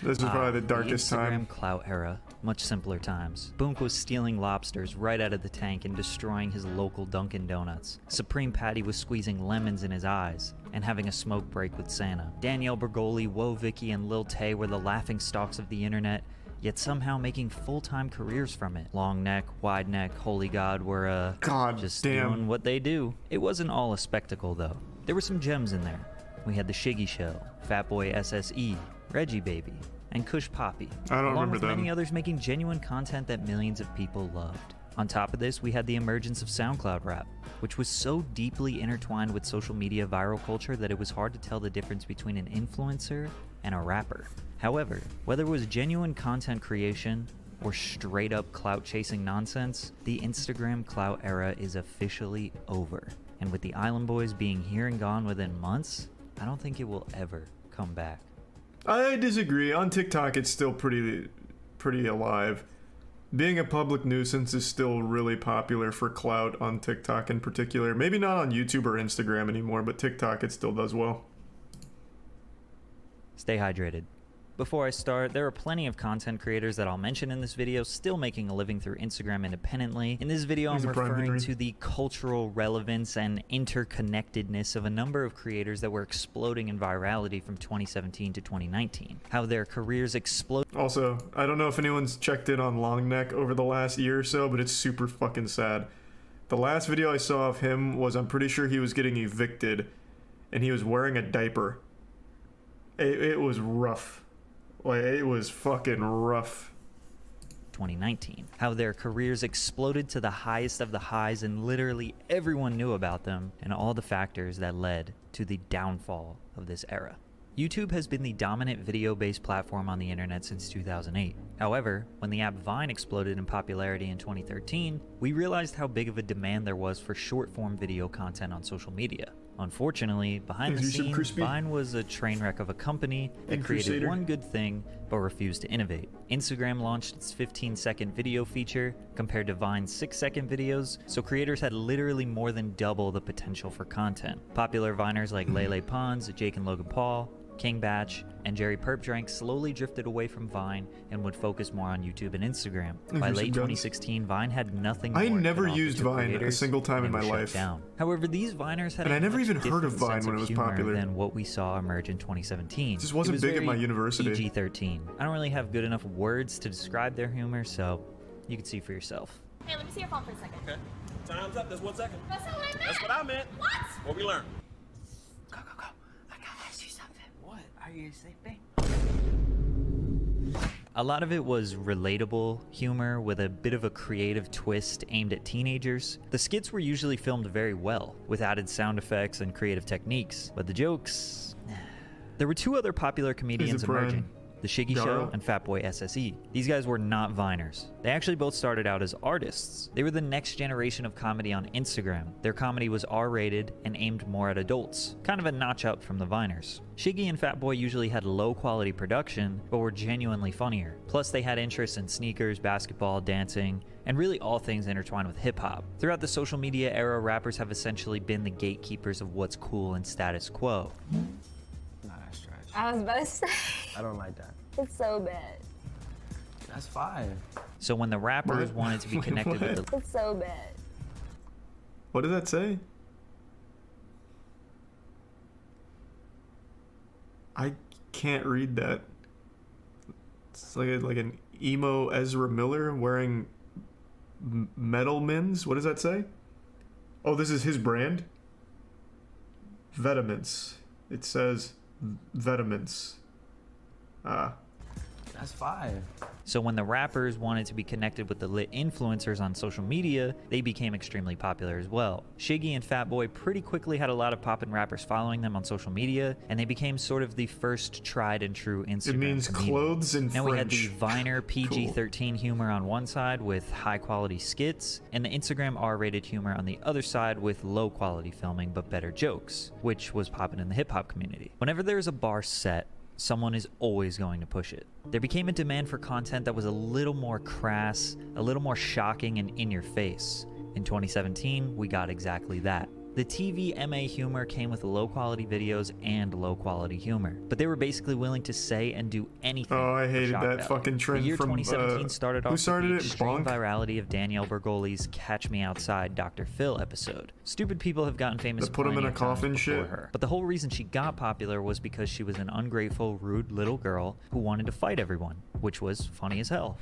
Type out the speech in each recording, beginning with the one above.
This is probably the darkest the Instagram time. Clout era. Much simpler times. Boonk was stealing lobsters right out of the tank and destroying his local Dunkin' Donuts. Supreme Patty was squeezing lemons in his eyes and having a smoke break with Santa. Danielle Bergoli, Woah Vicky, and Lil Tay were the laughingstocks of the internet, yet somehow making full-time careers from it. Long neck, wide neck, holy god were, just doing what they do. It wasn't all a spectacle, though. There were some gems in there. We had the Shiggy Show, Fatboy SSE, Reggie Baby, and Kush Poppy, along with many others making genuine content that millions of people loved. On top of this, we had the emergence of SoundCloud rap, which was so deeply intertwined with social media viral culture that it was hard to tell the difference between an influencer and a rapper. However, whether it was genuine content creation or straight up clout chasing nonsense, the Instagram clout era is officially over. And with the Island Boys being here and gone within months, I don't think it will ever come back. I disagree. On TikTok, it's still pretty alive. Being a public nuisance is still really popular for clout on TikTok in particular. Maybe not on YouTube or Instagram anymore, but TikTok, it still does well. Stay hydrated. Before I start, there are plenty of content creators that I'll mention in this video still making a living through Instagram independently. In this video, I'm referring to the cultural relevance and interconnectedness of a number of creators that were exploding in virality from 2017 to 2019. How their careers exploded. Also, I don't know if anyone's checked in on Longneck over the last year or so, but it's super fucking sad. The last video I saw of him was, I'm pretty sure he was getting evicted, and he was wearing a diaper. It was rough. Like, it was fucking rough. 2019. How their careers exploded to the highest of the highs and literally everyone knew about them, and all the factors that led to the downfall of this era. YouTube has been the dominant video-based platform on the internet since 2008. However, when the app Vine exploded in popularity in 2013, we realized how big of a demand there was for short-form video content on social media. Unfortunately, behind the scenes, Vine was a train wreck of a company that created one good thing but refused to innovate. Instagram launched its 15-second video feature compared to Vine's 6-second videos, so creators had literally more than double the potential for content. Popular Viners like Lele Pons, Jake and Logan Paul, King Batch, and Jerry Perpdrank slowly drifted away from Vine and would focus more on YouTube and Instagram. By late 2016, Vine had nothing more. I never used Vine a single time in my life. However, these Viners had I never even heard of Vine when it was popular than what we saw emerge in 2017. It just wasn't big at my university. PG-13. I don't really have good enough words to describe their humor, so you can see for yourself. Hey, let me see your phone for a second. Okay. Time's up. There's 1 second. That's not what I meant. That's what I meant. What? What we learned. Go, go, go. I gotta ask you something. What? Are you sleeping? A lot of it was relatable humor with a bit of a creative twist aimed at teenagers. The skits were usually filmed very well, with added sound effects and creative techniques, but the jokes... There were two other popular comedians emerging. The Shiggy Show and Fatboy SSE. These guys were not Viners. They actually both started out as artists. They were the next generation of comedy on Instagram. Their comedy was R-rated and aimed more at adults, kind of a notch up from the Viners. Shiggy and Fatboy usually had low quality production, but were genuinely funnier. Plus they had interests in sneakers, basketball, dancing, and really all things intertwined with hip-hop. Throughout the social media era, rappers have essentially been the gatekeepers of what's cool and status quo. I was about to say. I don't like that. It's so bad. That's fine. So when the rappers wanted to be connected with the... It's so bad. What did that say? I can't read that. It's like an emo Ezra Miller wearing metal mins. What does that say? Oh, this is his brand? Vetements. It says... Vetements. That's fine. So when the rappers wanted to be connected with the lit influencers on social media, they became extremely popular as well. Shiggy and Fatboy pretty quickly had a lot of poppin' rappers following them on social media, and they became sort of the first tried and true Instagram It means comedians. clothes in Now French. we had the Viner PG-13 humor on one side with high quality skits, and the Instagram R-rated humor on the other side with low quality filming but better jokes, which was poppin' in the hip hop community. Whenever there's a bar set, someone is always going to push it. There became a demand for content that was a little more crass, a little more shocking and in your face. In 2017, we got exactly that. The TV MA humor came with low-quality videos and low-quality humor, but they were basically willing to say and do anything. Oh, I for hated shock that value. fucking trend The year from 2017 started off who started with the it? extreme Bonk? virality of Danielle Bergoli's "Catch Me Outside, Dr. Phil" episode. Stupid people have gotten famous They put 'em in plenty a of times coffin before shit? her, but the whole reason she got popular was because she was an ungrateful, rude little girl who wanted to fight everyone, which was funny as hell.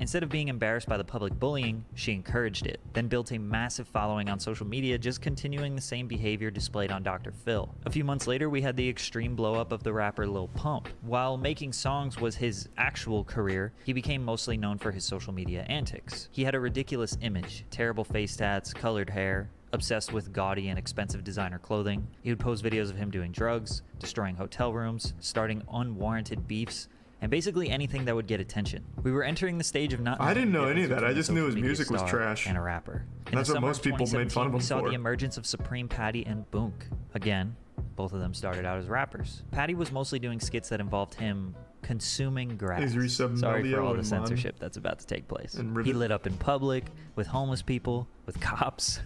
Instead of being embarrassed by the public bullying, she encouraged it, then built a massive following on social media, just continuing the same behavior displayed on Dr. Phil. A few months later, we had the extreme blow-up of the rapper Lil Pump. While making songs was his actual career, he became mostly known for his social media antics. He had a ridiculous image, terrible face tats, colored hair, obsessed with gaudy and expensive designer clothing. He would post videos of him doing drugs, destroying hotel rooms, starting unwarranted beefs, and basically anything that would get attention. We were entering the stage of not. I didn't know any of that. I between a just knew his social media music was star trash. and a rapper. In That's the what summer most of people made fun of 2017, we him saw for. the emergence of Supreme Patty and Boonk. Again, both of them started out as rappers. Patty was mostly doing skits that involved him consuming grass. Is Risa Sorry for Melio all the and censorship that's about to take place. and He Rivet? lit up in public, with homeless people, with cops.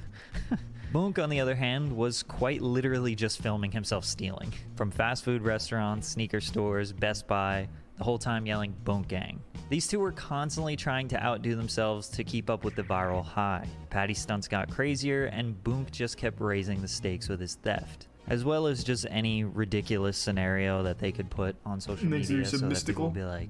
Boonk, on the other hand, was quite literally just filming himself stealing. From fast food restaurants, sneaker stores, Best Buy, the whole time yelling "Boonk Gang." These two were constantly trying to outdo themselves to keep up with the viral high. Patty's stunts got crazier, and Boonk just kept raising the stakes with his theft, as well as just any ridiculous scenario that they could put on social Makes media use so of that mystical. people would be like,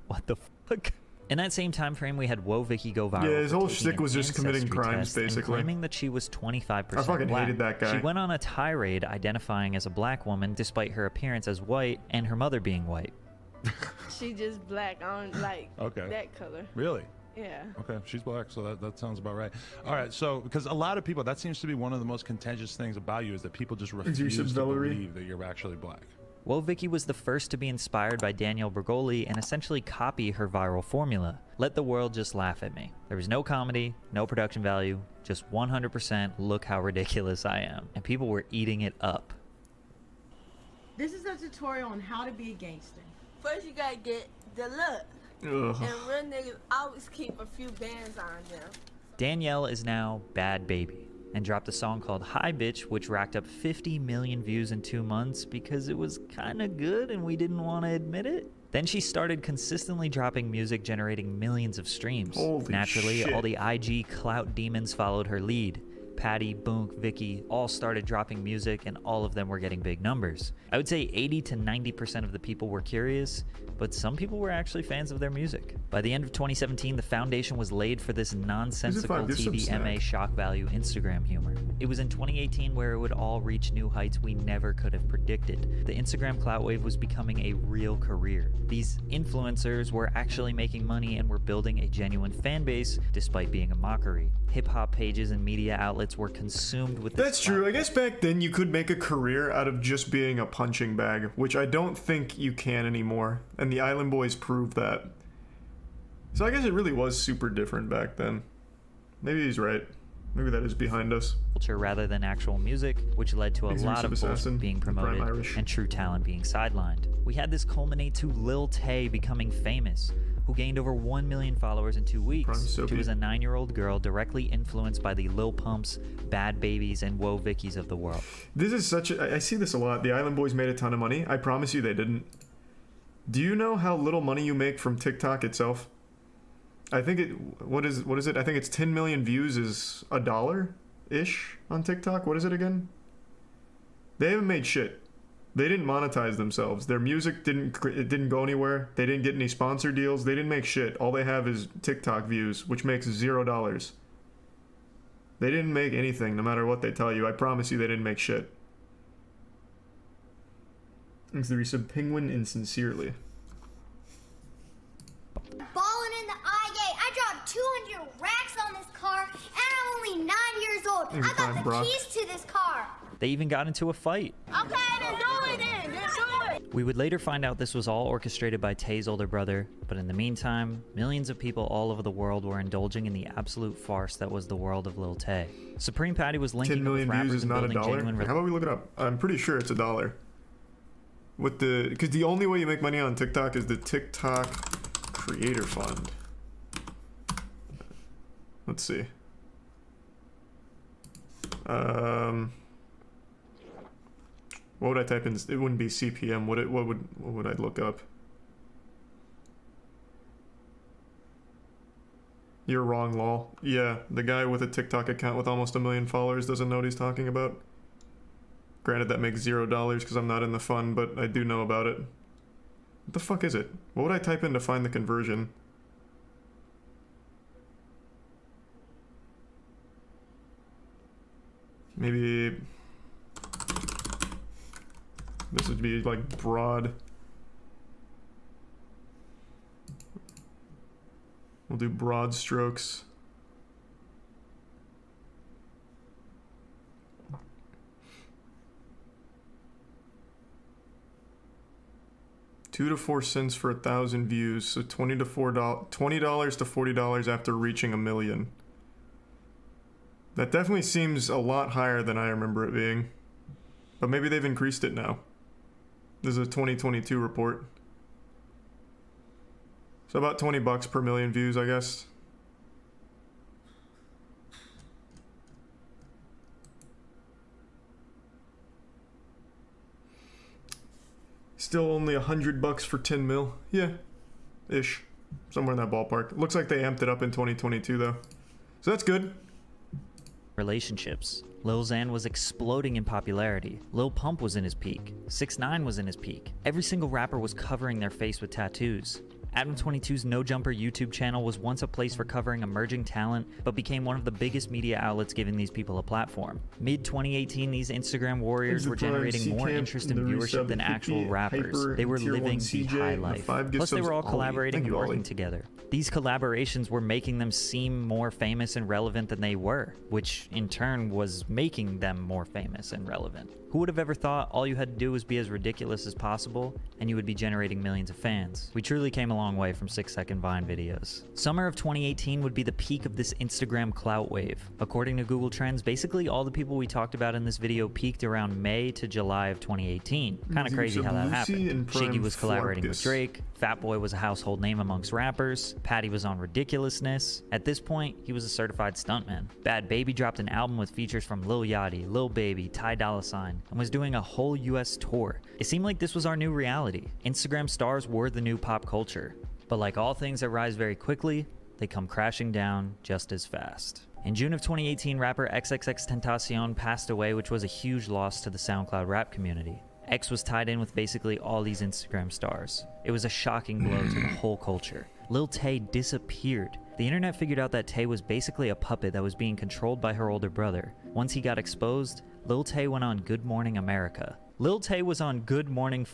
what the fuck? In that same time frame, we had Whoa Vicky go viral. Yeah, his for whole taking shtick an was just committing ancestry crimes, test and basically. claiming that she was 25% I fucking black. hated that guy. She went on a tirade identifying as a black woman despite her appearance as white and her mother being white. She just black on like Okay. that color. Really? Yeah. Okay, she's black, so that sounds about right. All right, so because a lot of people, that seems to be one of the most contentious things about you is that people just refuse to Valerie? believe that you're actually black. Whoa Vicky was the first to be inspired by Danielle Bergoli and essentially copy her viral formula. Let the world just laugh at me. There was no comedy, no production value, just 100% look how ridiculous I am. And people were eating it up. This is a tutorial on how to be a gangster. First you gotta get the look. Ugh. And real niggas always keep a few bands on them. Danielle is now Bad Baby and dropped a song called Hi Bitch, which racked up 50 million views in 2 months because it was kinda good and we didn't want to admit it. Then she started consistently dropping music generating millions of streams. Holy Naturally, shit. all the IG clout demons followed her lead. Patty, Boonk, Vicky all started dropping music and all of them were getting big numbers. I would say 80 to 90% of the people were curious, but some people were actually fans of their music. By the end of 2017, the foundation was laid for this nonsensical Give some TV snack. MA shock value Instagram humor. It was in 2018 where it would all reach new heights we never could have predicted. The Instagram clout wave was becoming a real career. These influencers were actually making money and were building a genuine fan base despite being a mockery. Hip-hop pages and media outlets were consumed with this That's true. I clout. guess back then you could make a career out of just being a punching bag, which I don't think you can anymore. And the Island Boys proved that. So I guess it really was super different back then. Maybe he's right. Maybe that is behind us. Culture rather than actual music, which led to a He's lot of Assassin, bullshit being Prime promoted Irish. and true talent being sidelined. We had this culminate to Lil Tay becoming famous, who gained over 1 million followers in 2 Prime weeks. She Soapy. was a 9-year-old girl directly influenced by the Lil Pumps, Bad Babies, and Whoa Vickies of the world. This is such a... I see this a lot. The Island Boys made a ton of money. I promise you they didn't. Do you know how little money you make from TikTok itself? I think it... What is it? I think it's 10 million views is $1-ish on TikTok. What is it again? They haven't made shit. They didn't monetize themselves. Their music didn't go anywhere. They didn't get any sponsor deals. They didn't make shit. All they have is TikTok views, which makes $0. They didn't make anything, no matter what they tell you. I promise you they didn't make shit. Thanks to resub Penguin insincerely. Ballin' in the I-gate. I dropped 200 racks on this car, and I'm only 9 years old. Thank you, I got Clive the Brock. keys to this car. They even got into a fight. Okay, then do it then. Then do it. We would later find out this was all orchestrated by Tay's older brother, but in the meantime, millions of people all over the world were indulging in the absolute farce that was the world of Lil Tay. Supreme Patty was 10 linking up with million rappers views is and not a building dollar? genuine How about we look it up? I'm pretty sure it's $1. Because the only way you make money on TikTok is the TikTok Creator Fund. Let's see. What would I type in? It wouldn't be CPM, would it? What would I look up? You're wrong, lol. Yeah, the guy with a TikTok account with almost 1 million followers doesn't know what he's talking about. Granted, that makes $0 because I'm not in the fund, but I do know about it. What the fuck is it? What would I type in to find the conversion? Maybe this would be like broad. We'll do broad strokes. $2 to 4 cents for 1,000 views, so $20 to $40 after reaching 1 million. That definitely seems a lot higher than I remember it being, but maybe they've increased it now. This is a 2022 report. So about $20 per million views, I guess. Still only $100 for 10 mil. Yeah, ish. Somewhere in that ballpark. Looks like they amped it up in 2022 though. So that's good. Relationships. Lil Xan was exploding in popularity. Lil Pump was in his peak. 6ix9ine was in his peak. Every single rapper was covering their face with tattoos. Adam22's No Jumper YouTube channel was once a place for covering emerging talent, but became one of the biggest media outlets giving these people a platform. Mid-2018, these Instagram warriors were generating more interest and viewership than actual rappers. They were living the high life. Plus, they were all collaborating and working together. These collaborations were making them seem more famous and relevant than they were, which in turn was making them more famous and relevant. Who would have ever thought all you had to do was be as ridiculous as possible and you would be generating millions of fans? We truly came a long way from 6-second Vine videos. Summer of 2018 would be the peak of this Instagram clout wave. According to Google Trends, basically all the people we talked about in this video peaked around May to July of 2018. Kind of crazy how that happened. Shiggy was collaborating with Drake, Fatboy was a household name amongst rappers, Patty was on Ridiculousness. At this point, he was a certified stuntman. Bad Baby dropped an album with features from Lil Yachty, Lil Baby, Ty Dolla $ign, and was doing a whole US tour. It seemed like this was our new reality. Instagram stars were the new pop culture. But like all things that rise very quickly, they come crashing down just as fast. In June of 2018, rapper XXXTentacion passed away, which was a huge loss to the SoundCloud rap community. X was tied in with basically all these Instagram stars. It was a shocking blow to the whole culture. Lil Tay disappeared. The internet figured out that Tay was basically a puppet that was being controlled by her older brother. Once he got exposed, Lil Tay went on Good Morning America. Lil Tay was on Good Morning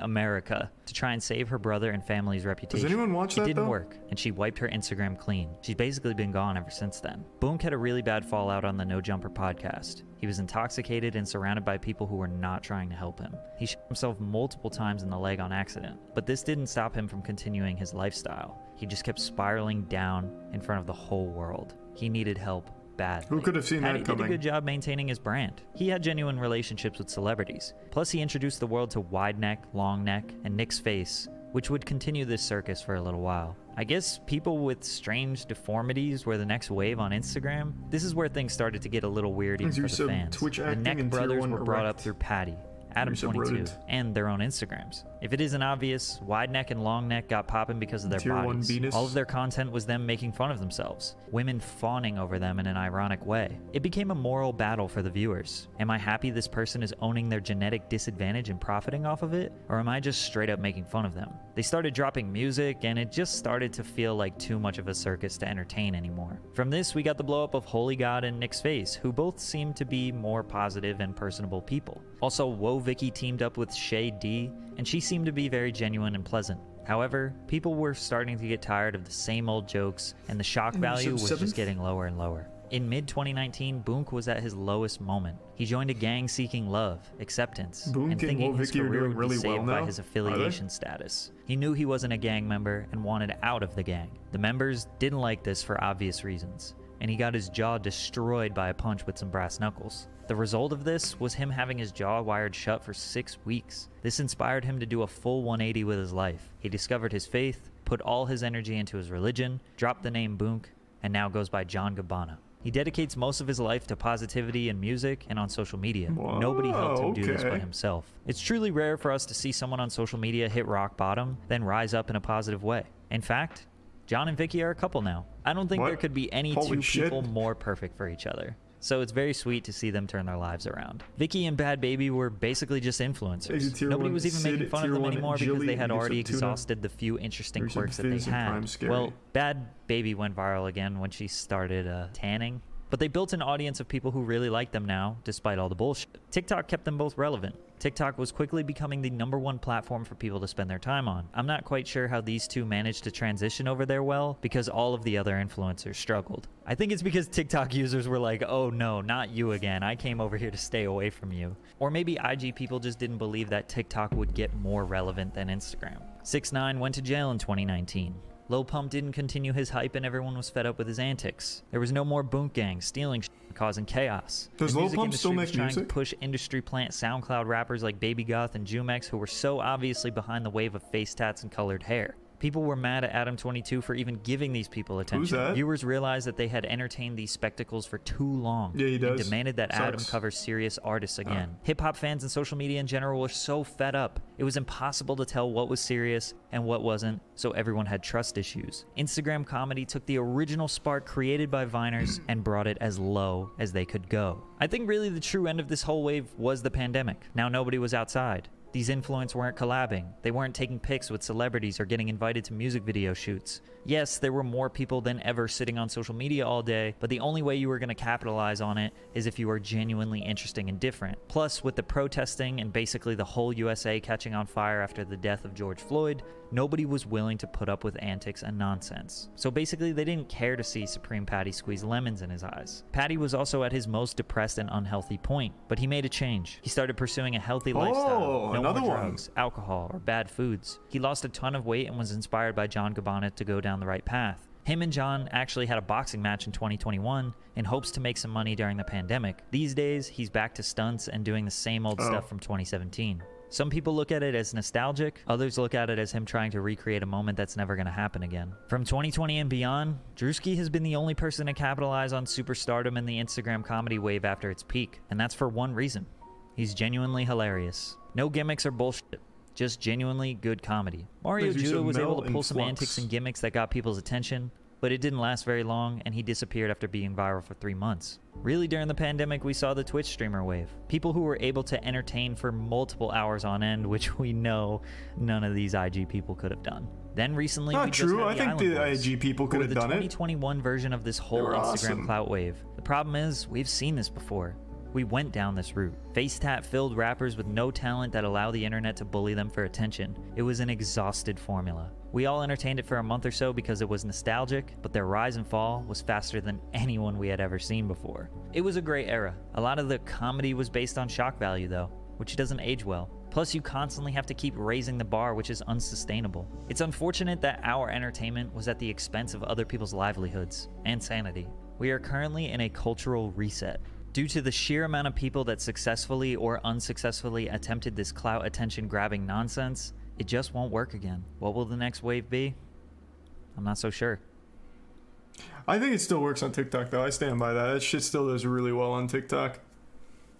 America to try and save her brother and family's reputation. Does anyone watch that, It didn't though? work, and she wiped her Instagram clean. She's basically been gone ever since then. Boonk had a really bad fallout on the No Jumper podcast. He was intoxicated and surrounded by people who were not trying to help him. He shot himself multiple times in the leg on accident, but this didn't stop him from continuing his lifestyle. He just kept spiraling down in front of the whole world. He needed help badly. Who could have seen Patty that coming? did a good job maintaining his brand. He had genuine relationships with celebrities. Plus, he introduced the world to wide neck, long neck, and Nick's face, which would continue this circus for a little while. I guess people with strange deformities were the next wave on Instagram. This is where things started to get a little weird even for the fans. The Neck brothers were brought up through Patty, Adam22, and their own Instagrams. If it isn't obvious, wide neck and long neck got popping because of their bodies. All of their content was them making fun of themselves, women fawning over them in an ironic way. It became a moral battle for the viewers. Am I happy this person is owning their genetic disadvantage and profiting off of it? Or am I just straight up making fun of them? They started dropping music, and it just started to feel like too much of a circus to entertain anymore. From this, we got the blow up of Holy God and Nick's Face, who both seemed to be more positive and personable people. Also, Woah Vicky teamed up with Shay D, and she seemed to be very genuine and pleasant. However, people were starting to get tired of the same old jokes, and the shock value was just getting lower and lower. In mid-2019, Boonk was at his lowest moment. He joined a gang seeking love, acceptance, and thinking his career would be saved by his affiliation status. He knew he wasn't a gang member and wanted out of the gang. The members didn't like this for obvious reasons, and he got his jaw destroyed by a punch with some brass knuckles. The result of this was him having his jaw wired shut for 6 weeks. This inspired him to do a full 180 with his life. He discovered his faith, put all his energy into his religion, dropped the name Boonk, and now goes by John Gabbana. He dedicates most of his life to positivity and music and on social media. Nobody helped him do this by himself. It's truly rare for us to see someone on social media hit rock bottom, then rise up in a positive way. In fact, John and Vicky are a couple now. I don't think there could be any two people more perfect for each other. So it's very sweet to see them turn their lives around. Vicky and Bad Baby were basically just influencers. Nobody was even making fun of them anymore because they had already exhausted the few interesting quirks that they had. Well, Bad Baby went viral again when she started tanning. But they built an audience of people who really like them now, despite all the bullshit. TikTok kept them both relevant. TikTok was quickly becoming the #1 platform for people to spend their time on. I'm not quite sure how these two managed to transition over there well, because all of the other influencers struggled. I think it's because TikTok users were like, oh no, not you again. I came over here to stay away from you. Or maybe IG people just didn't believe that TikTok would get more relevant than Instagram. 6ix9ine went to jail in 2019. Lil Pump didn't continue his hype and everyone was fed up with his antics. There was no more boonk gangs stealing shit and causing chaos. Does Lil Pump still make trying music? to push industry plant SoundCloud rappers like Baby Goth and Jumex who were so obviously behind the wave of face tats and colored hair. People were mad at Adam22 for even giving these people attention. Who's that? Viewers realized that they had entertained these spectacles for too long. Yeah, he does. And demanded that Adam cover serious artists again. Hip-hop fans and social media in general were so fed up. It was impossible to tell what was serious and what wasn't, so everyone had trust issues. Instagram comedy took the original spark created by Viners and brought it as low as they could go. I think really the true end of this whole wave was the pandemic. Now nobody was outside. These influencers weren't collabing. They weren't taking pics with celebrities or getting invited to music video shoots. Yes, there were more people than ever sitting on social media all day, but the only way you were going to capitalize on it is if you are genuinely interesting and different. Plus, with the protesting and basically the whole USA catching on fire after the death of George Floyd, nobody was willing to put up with antics and nonsense. So basically, they didn't care to see Supreme Patty squeeze lemons in his eyes. Patty was also at his most depressed and unhealthy point, but he made a change. He started pursuing a healthy lifestyle. No more drugs, alcohol, or bad foods. He lost a ton of weight and was inspired by John Gabbana to go down the right path. Him and John actually had a boxing match in 2021 in hopes to make some money during the pandemic. These days, he's back to stunts and doing the same old stuff from 2017. Some people look at it as nostalgic, others look at it as him trying to recreate a moment that's never going to happen again. From 2020 and beyond, Drewski has been the only person to capitalize on superstardom in the Instagram comedy wave after its peak, and that's for one reason. He's genuinely hilarious. No gimmicks or bullshit. Just genuinely good comedy. Mario Judah was able to pull some antics and gimmicks that got people's attention, but it didn't last very long and he disappeared after being viral for 3 months. Really, during the pandemic, we saw the Twitch streamer wave. People who were able to entertain for multiple hours on end, which we know none of these IG people could have done. Then recently, Not we true. just I think the IG people could have done it. The 2021 version of this whole Instagram clout wave. The problem is, we've seen this before. We went down this route. Face tat filled rappers with no talent that allow the internet to bully them for attention. It was an exhausted formula. We all entertained it for a month or so because it was nostalgic, but their rise and fall was faster than anyone we had ever seen before. It was a great era. A lot of the comedy was based on shock value though, which doesn't age well. Plus, you constantly have to keep raising the bar, which is unsustainable. It's unfortunate that our entertainment was at the expense of other people's livelihoods and sanity. We are currently in a cultural reset. Due to the sheer amount of people that successfully or unsuccessfully attempted this clout attention grabbing nonsense, it just won't work again. What will the next wave be? I'm not so sure. I think it still works on TikTok though. I stand by that. That shit still does really well on TikTok.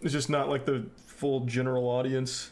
It's just not like the full general audience.